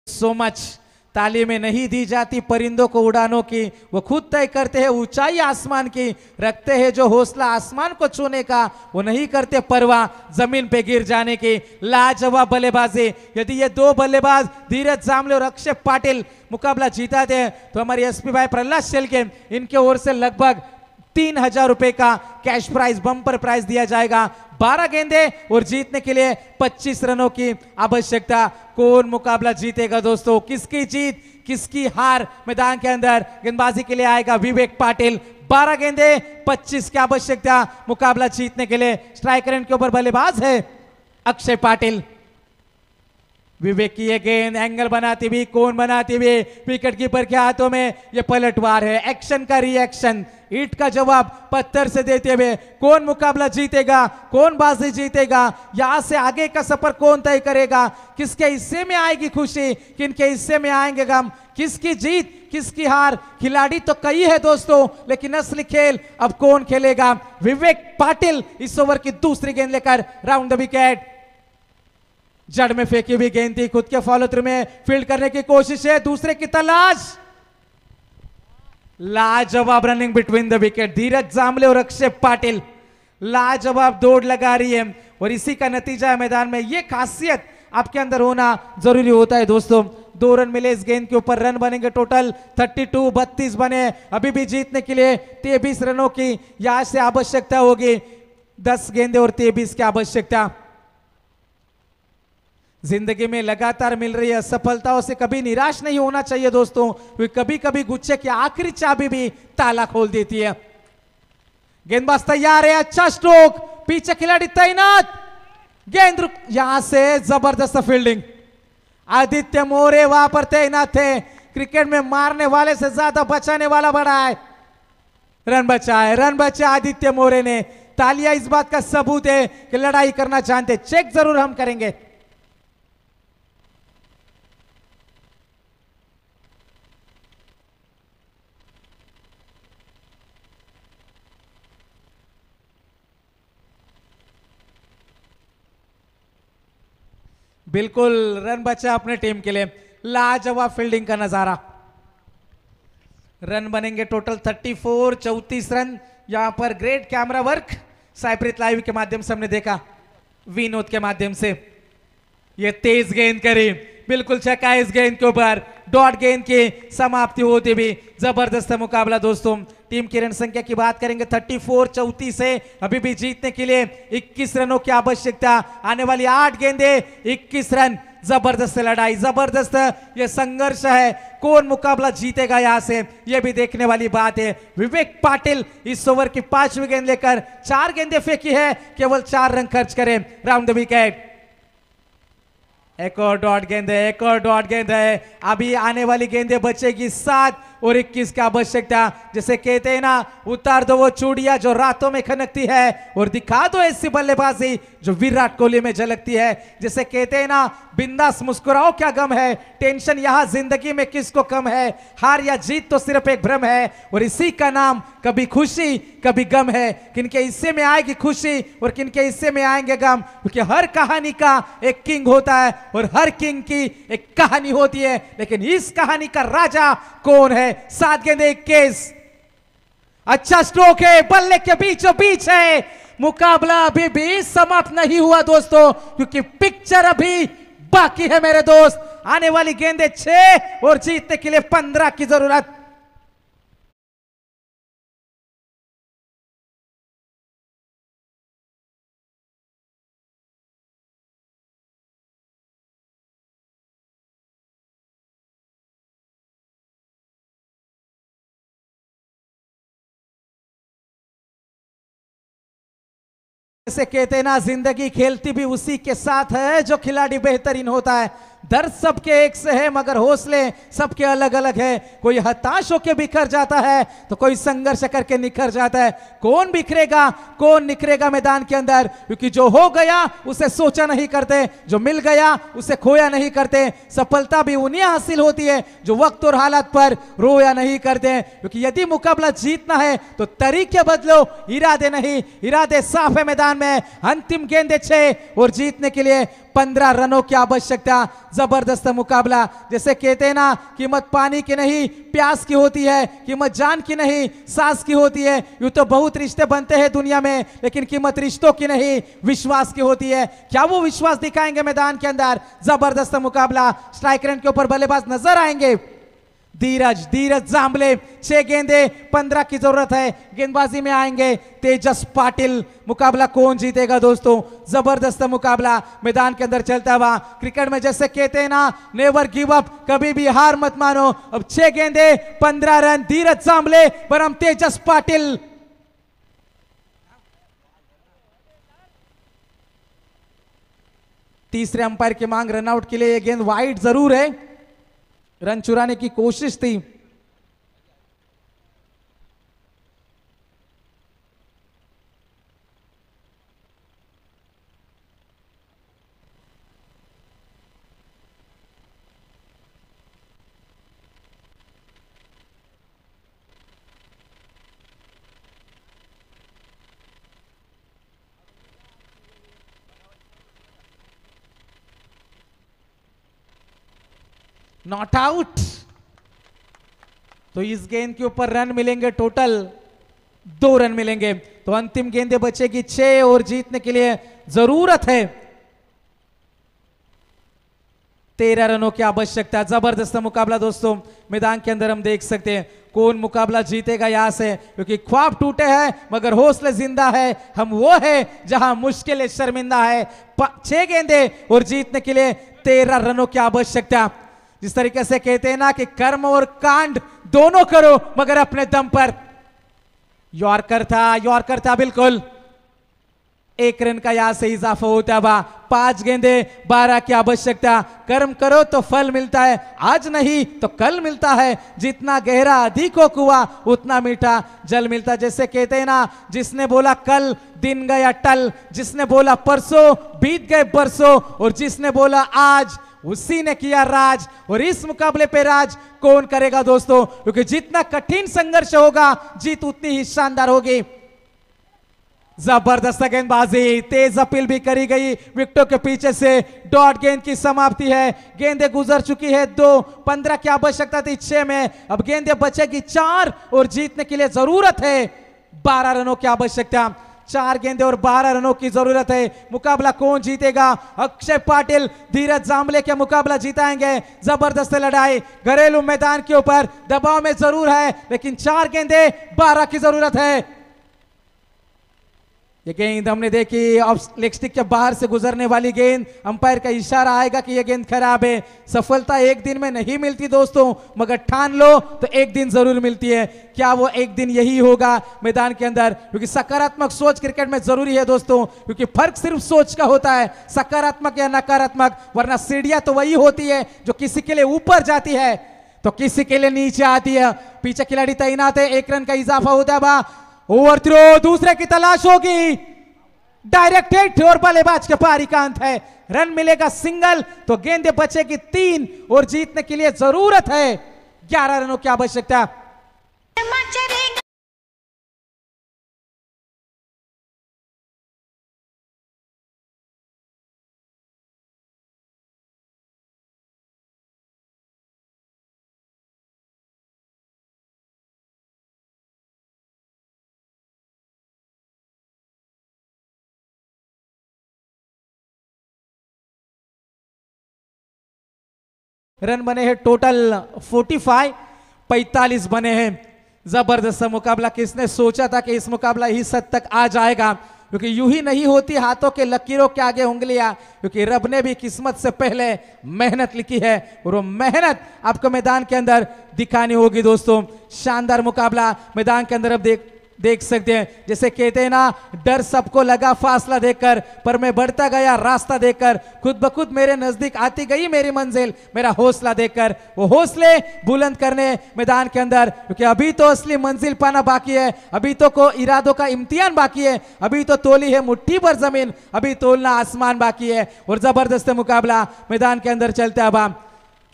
सो मच ताली में नहीं दी जाती परिंदों को उड़ानों की, वो खुद तय करते हैं ऊंचाई आसमान की, रखते हैं जो हौसला आसमान को छूने का, वो नहीं करते परवाह जमीन पे गिर जाने की। लाजवाब बल्लेबाजी, यदि ये 2 बल्लेबाज धीरज जामले और अक्षय पाटिल मुकाबला जीताते हैं तो हमारे एसपी भाई प्रहलाद शेलके, इनके ओर से लगभग 3000 रुपए का कैश प्राइज, बम्पर प्राइज दिया जाएगा। 12 गेंदे और जीतने के लिए 25 रनों की आवश्यकता। कौन मुकाबला जीतेगा दोस्तों, किसकी जीत किसकी हार मैदान के अंदर गेंदबाजी के लिए आएगा विवेक पाटिल। 12 गेंदे 25 की आवश्यकता मुकाबला जीतने के लिए। स्ट्राइकर एंड के ऊपर बल्लेबाज है अक्षय पाटिल। विवेक की ये गेंद एंगल बनाती हुई, कौन बनाती हुई, विकेट कीपर के हाथों में ये पलटवार है। एक्शन का रिएक्शन, ईंट का जवाब पत्थर से देते हुए कौन मुकाबला जीतेगा, कौन बाजी जीतेगा, यहां से आगे का सफर कौन तय करेगा, किसके हिस्से में आएगी खुशी, किनके हिस्से में आएंगे गम, किसकी जीत किसकी हार। खिलाड़ी तो कई है दोस्तों, लेकिन असली खेल अब कौन खेलेगा। विवेक पाटिल इस ओवर की दूसरी गेंद लेकर राउंड द विकेट। जड़ में फेंकी हुई गेंद थी, खुद के फॉलो थ्रू में फील्ड करने की कोशिश है, दूसरे की तलाश। लाजवाब रनिंग बिटवीन द विकेट, धीरज जामले और अक्षय पाटिल लाजवाब दौड़ लगा रही है और इसी का नतीजा है मैदान में। यह खासियत आपके अंदर होना जरूरी होता है दोस्तों। 2 रन मिले इस गेंद के ऊपर, रन बनेंगे टोटल 32, 32 बने। अभी भी जीतने के लिए 23 रनों की यहां से आवश्यकता होगी। 10 गेंदे और 23 की आवश्यकता। जिंदगी में लगातार मिल रही है सफलताओं से कभी निराश नहीं होना चाहिए दोस्तों, क्योंकि कभी कभी गुच्छे की आखिरी चाबी भी ताला खोल देती है। गेंदबाज तैयार है, अच्छा स्ट्रोक, पीछे खिलाड़ी तैनात, गेंद रुक, यहां से जबरदस्त फील्डिंग। आदित्य मोरे वहां पर तैनात थे। क्रिकेट में मारने वाले से ज्यादा बचाने वाला बड़ा है। रन बचाए, रन बचा आदित्य मोरे ने। तालियां इस बात का सबूत है कि लड़ाई करना चाहते, चेक जरूर हम करेंगे। बिल्कुल रन बचा अपने टीम के लिए। लाजवाब फील्डिंग का नजारा। रन बनेंगे टोटल 34, 34 रन। यहां पर ग्रेट कैमरा वर्क साइप्रित लाइव के माध्यम से हमने देखा, विनोद के माध्यम से। ये तेज गेंद करी, बिल्कुल छक्का इस गेंद के ऊपर। डॉट गेंद की समाप्ति होती भी जबरदस्त मुकाबला दोस्तों। टीम की रन संख्या की बात करेंगे 34, 34 से अभी भी जीतने के लिए 21 रनों की आवश्यकता। आने वाली 8 गेंदे 21 रन। जबरदस्त लड़ाई, जबरदस्त ये संघर्ष है। कौन मुकाबला जीतेगा यहां से, ये भी देखने वाली बात है। विवेक पाटिल इस ओवर की 5वीं गेंद लेकर 4 गेंदे फेंकी है, केवल 4 रन खर्च करें। Round the wicket. एक और डॉट गेंद है, एक और डॉट गेंद है। अभी आने वाली गेंदे बचेगी 7। और 21 की आवश्यकता। जैसे कहते हैं ना, उतार दो वो चूड़ियां जो रातों में खनकती है और दिखा दो ऐसी बल्लेबाजी जो विराट कोहली में झलकती है। जैसे कहते हैं ना, बिंदास मुस्कुराओ क्या गम है, टेंशन यहां जिंदगी में किसको कम है, हार या जीत तो सिर्फ एक भ्रम है और इसी का नाम कभी खुशी कभी गम है। किनके हिस्से में आएगी खुशी और किनके हिस्से में आएंगे गम, क्योंकि हर कहानी का एक किंग होता है और हर किंग की एक कहानी होती है। लेकिन इस कहानी का राजा कौन है? 7 गेंदे 21। अच्छा स्ट्रोक है, बल्ले के बीचों बीच है। मुकाबला अभी भी समाप्त नहीं हुआ दोस्तों, क्योंकि पिक्चर अभी बाकी है मेरे दोस्त। आने वाली गेंदे 6 और जीतने के लिए 15 की जरूरत। जैसे कहते हैं ना, जिंदगी खेलती भी उसी के साथ है जो खिलाड़ी बेहतरीन होता है। दर्द सबके एक से है मगर हौसले सबके अलग अलग है। कोई हताश होकर बिखर जाता है तो कोई संघर्ष करके निखर जाता है। कौन बिखरेगा कौन निखरेगा मैदान के अंदर, क्योंकि जो हो गया उसे सोचा नहीं करते, जो मिल गया उसे खोया नहीं करते। सफलता भी उन्हें हासिल होती है जो वक्त और हालात पर रोया नहीं करते। क्योंकि यदि मुकाबला जीतना है तो तरीके बदलो, इरादे नहीं। इरादे साफ है मैदान में। अंतिम गेंदे 6 और जीतने के लिए 15 रनों की आवश्यकता। जबरदस्त मुकाबला। जैसे कहते हैं ना, कीमत पानी की नहीं प्यास की होती है, कीमत जान की नहीं सांस की होती है। यूं तो बहुत रिश्ते बनते हैं दुनिया में, लेकिन कीमत रिश्तों की नहीं विश्वास की होती है। क्या वो विश्वास दिखाएंगे मैदान के अंदर? जबरदस्त मुकाबला। स्ट्राइक रेट के ऊपर बल्लेबाज नजर आएंगे धीरज जांबले। 6 गेंदे 15 की जरूरत है। गेंदबाजी में आएंगे तेजस पाटिल। मुकाबला कौन जीतेगा दोस्तों? जबरदस्त मुकाबला मैदान के अंदर चलता हुआ। क्रिकेट में जैसे कहते हैं ना, नेवर गिव अप, कभी भी हार मत मानो। अब 6 गेंदे 15 रन। धीरज जांबले बनाम तेजस पाटिल। तीसरे अंपायर की मांग रनआउट के लिए। यह गेंद वाइड जरूर है, रन चुराने की कोशिश थी। Not out. तो इस गेंद के ऊपर रन मिलेंगे, टोटल 2 रन मिलेंगे। तो अंतिम गेंदे बचेगी 6 और जीतने के लिए जरूरत है 13 रनों की आवश्यकता। जबरदस्त मुकाबला दोस्तों मैदान के अंदर हम देख सकते हैं। कौन मुकाबला जीतेगा यहां से, क्योंकि ख्वाब टूटे हैं मगर हौसले जिंदा है। हम वो है जहां मुश्किल शर्मिंदा है। 6 गेंदे और जीतने के लिए 13 रनों की आवश्यकता। जिस तरीके से कहते हैं ना कि कर्म और कांड दोनों करो मगर अपने दम पर। यॉर्कर था बिल्कुल। 1 रन का यहां से इजाफा होता हुआ। 5 गेंदे 12 की आवश्यकता। कर्म करो तो फल मिलता है, आज नहीं तो कल मिलता है। जितना गहरा अधिक हो कुआं उतना मीठा जल मिलता। जैसे कहते हैं ना, जिसने बोला कल दिन गया टल, जिसने बोला परसों बीत गए बरसों, और जिसने बोला आज उसी ने किया राज। और इस मुकाबले पे राज कौन करेगा दोस्तों? क्योंकि जितना कठिन संघर्ष होगा जीत उतनी ही शानदार होगी। जबरदस्त गेंदबाजी, तेज अपील भी करी गई। विकेटों के पीछे से डॉट गेंद की समाप्ति है। गेंदें गुजर चुकी है 2। 15 की आवश्यकता थी 6 में, अब गेंदें बचेगी 4 और जीतने के लिए जरूरत है 12 रनों की आवश्यकता। 4 गेंदे और 12 रनों की जरूरत है। मुकाबला कौन जीतेगा? अक्षय पाटिल धीरज जांबले के मुकाबला जीताएंगे। जबरदस्त लड़ाई घरेलू मैदान के ऊपर, दबाव में जरूर है लेकिन 4 गेंदे 12 की जरूरत है। ये गेंद हमने देखी ऑफ लेग स्टिक के बाहर से गुजरने वाली गेंद। अंपायर का इशारा आएगा कि यह गेंद खराब है। सफलता एक दिन में नहीं मिलती दोस्तों, मगर ठान लो तो एक दिन जरूर मिलती है। क्या वो एक दिन यही होगा मैदान के अंदर? क्योंकि सकारात्मक सोच क्रिकेट में जरूरी है दोस्तों, क्योंकि फर्क सिर्फ सोच का होता है, सकारात्मक या नकारात्मक। वरना सीढ़ियां तो वही होती है जो किसी के लिए ऊपर जाती है। तो तो किसी के लिए नीचे आती है, पीछे खिलाड़ी तैनात है, 1 रन का इजाफा होता है। बा ओवर थ्रो, दूसरे की तलाश होगी, डायरेक्ट हिट और बल्लेबाज के पारी का अंत है। रन मिलेगा सिंगल तो गेंदे बचेगी 3 और जीतने के लिए जरूरत है 11 रनों की आवश्यकता। रन बने हैं टोटल 45 बने हैं। जबरदस्त मुकाबला, किसने सोचा था कि इस मुकाबला इस हद तक आ जाएगा, क्योंकि यूं ही नहीं होती हाथों के लकीरों के आगे उंगलियां, क्योंकि रब ने भी किस्मत से पहले मेहनत लिखी है और वो मेहनत आपको मैदान के अंदर दिखानी होगी। दोस्तों शानदार मुकाबला मैदान के अंदर अब देख सकते हैं। जैसे कहते हैं ना, डर सबको लगा फासला देखकर, पर मैं बढ़ता गया रास्ता देखकर, खुद ब खुद मेरे नजदीक आती गई मेरी मंजिल मेरा हौसला देखकर। वो हौसले बुलंद करने मैदान के अंदर, क्योंकि अभी तो असली मंजिल पाना बाकी है, अभी तो को इरादों का इम्तिहान बाकी है, अभी तो तोली है मुट्ठी भर जमीन, अभी तोलना आसमान बाकी है। और जबरदस्त मुकाबला मैदान के अंदर चलते अब हम।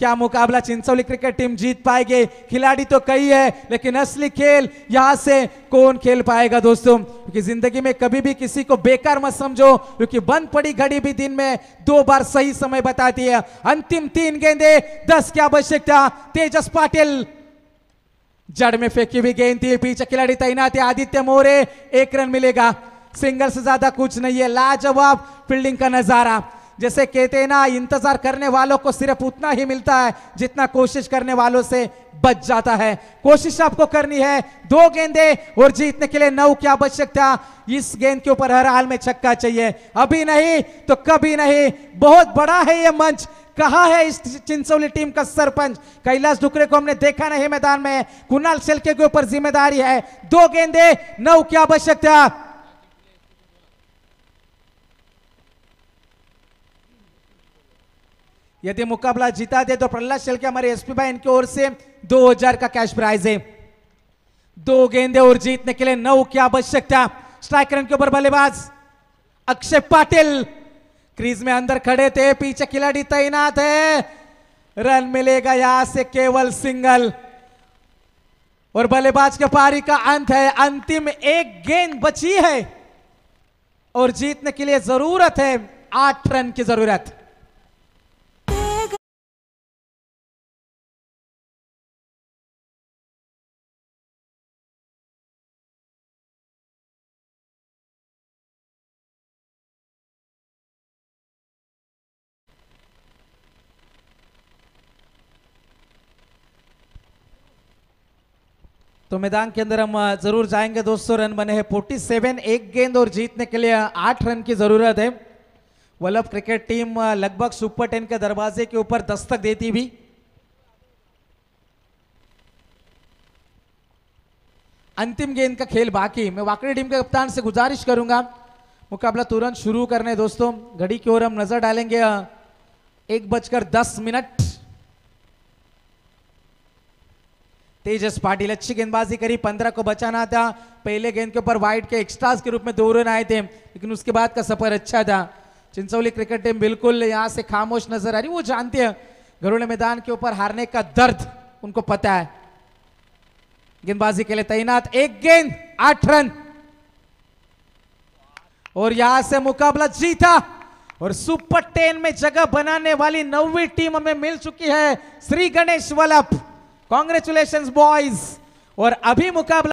क्या मुकाबला चिंचोली क्रिकेट टीम जीत पाएगी? खिलाड़ी तो कई है, लेकिन असली खेल यहां से कौन खेल पाएगा दोस्तों? क्योंकि जिंदगी में कभी भी किसी को बेकार मत समझो, क्योंकि बंद पड़ी घड़ी भी दिन में 2 बार सही समय बताती है। अंतिम 3 गेंदे 10 की आवश्यकता। तेजस पाटिल, जड़ में फेंकी हुई गेंद थी, पीछे खिलाड़ी तैनात है आदित्य मोरे, 1 रन मिलेगा। सिंगल से ज्यादा कुछ नहीं है। लाजवाब फील्डिंग का नजारा। जैसे कहते हैं ना, इंतजार करने वालों को सिर्फ उतना ही मिलता है जितना कोशिश करने वालों से बच जाता है। कोशिश आपको करनी है। 2 गेंदे और जीतने के लिए 9 की आवश्यकता। इस गेंद के ऊपर हर हाल में छक्का चाहिए, अभी नहीं तो कभी नहीं। बहुत बड़ा है ये मंच। कहां है इस चिंचोली टीम का सरपंच? कैलाश डुकरे को हमने देखा नहीं मैदान में। कुणाल शेलके के ऊपर जिम्मेदारी है। 2 गेंदे 9 की आवश्यकता। यदि मुकाबला जीता दे तो प्रहलाद शेलके हमारे एसपी भाई इनकी ओर से 2000 का कैश प्राइज है। 2 गेंदे और जीतने के लिए 9 की आवश्यकता। स्ट्राइक रन के ऊपर बल्लेबाज अक्षय पाटिल क्रीज में अंदर खड़े थे, पीछे खिलाड़ी तैनात है। रन मिलेगा यहां से केवल सिंगल और बल्लेबाज के पारी का अंत है। अंतिम 1 गेंद बची है और जीतने के लिए जरूरत है 8 रन की जरूरत। तो मैदान के अंदर हम जरूर जाएंगे दोस्तों। रन बने हैं 47, 1 गेंद और जीतने के लिए 8 रन की जरूरत है। वल्लभ क्रिकेट टीम लगभग सुपर 10 के दरवाजे के ऊपर दस्तक देती भी। अंतिम गेंद का खेल बाकी। मैं वाकड़ी टीम के कप्तान से गुजारिश करूंगा मुकाबला तुरंत शुरू करने। दोस्तों घड़ी की ओर हम नजर डालेंगे। 1:10 तेजस पाटिल अच्छी गेंदबाजी करी, 15 को बचाना था। पहले गेंद के ऊपर वाइड के एक्स्ट्रास के रूप में 2 रन आए थे, लेकिन उसके बाद का सफर अच्छा था। चिंचोली क्रिकेट टीम बिल्कुल यहां से खामोश नजर आ रही। वो जानते हैं घरोले मैदान के ऊपर हारने का दर्द उनको पता है। गेंदबाजी के लिए तैनात, 1 गेंद 8 रन और यहां से मुकाबला जीता और सुपर 10 में जगह बनाने वाली 9वीं टीम हमें मिल चुकी है, श्री गणेश वल्लभ। Congratulations boys. और अभी मुकाबला